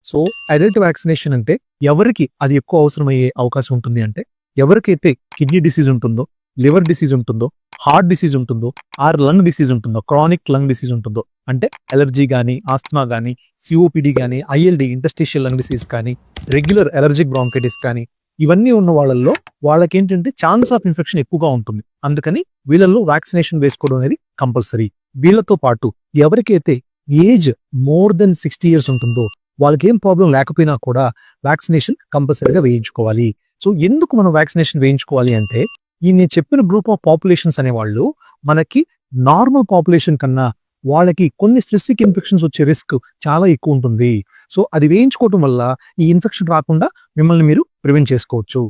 So adult vaccination అంటే ఎవరికి అది ఎక్కువ అవసరమయ్యే అవకాశం ఉంటుంది అంటే ఎవరికైతే కిడ్నీ డిసీజ్ ఉంటుందో, లివర్ డిసీజ్ ఉంటుందో, హార్ట్ డిసీజ్ ఉంటుందో, ఆర్ లంగ్ డిసీజ్ ఉంటుందో, క్రానిక్ లంగ్ డిసీజ్ ఉంటుందో, అంటే ఎలర్జీ కానీ, ఆస్మా కానీ, సిఓపిడి కానీ, ఐఎల్డి ఇంటర్స్టిషియల్ లంగ్ డిసీజ్ కానీ, రెగ్యులర్ ఎలర్జిక్ బ్రాంకైటిస్ కానీ, ఇవన్నీ ఉన్న వాళ్ళల్లో వాళ్ళకి ఏంటంటే ఛాన్స్ ఆఫ్ ఇన్ఫెక్షన్ ఎక్కువగా ఉంటుంది. అందుకని వీళ్ళల్లో వ్యాక్సినేషన్ వేసుకోవడం అనేది కంపల్సరీ. వీళ్ళతో పాటు ఎవరికైతే ఏజ్ మోర్ దెన్ 60 years ఉంటుందో, వాళ్ళకి ఏం ప్రాబ్లం లేకపోయినా కూడా వ్యాక్సినేషన్ కంపల్సరీగా వేయించుకోవాలి. సో ఎందుకు మనం వ్యాక్సినేషన్ వేయించుకోవాలి అంటే, ఈ నేను చెప్పిన గ్రూప్ ఆఫ్ పాపులేషన్స్ అనేవాళ్ళు మనకి నార్మల్ పాపులేషన్ కన్నా వాళ్ళకి కొన్ని స్పెసిఫిక్ ఇన్ఫెక్షన్స్ వచ్చే రిస్క్ చాలా ఎక్కువ ఉంటుంది. సో అది వేయించుకోవటం వల్ల ఈ ఇన్ఫెక్షన్ రాకుండా మిమ్మల్ని మీరు ప్రివెంట్ చేసుకోవచ్చు.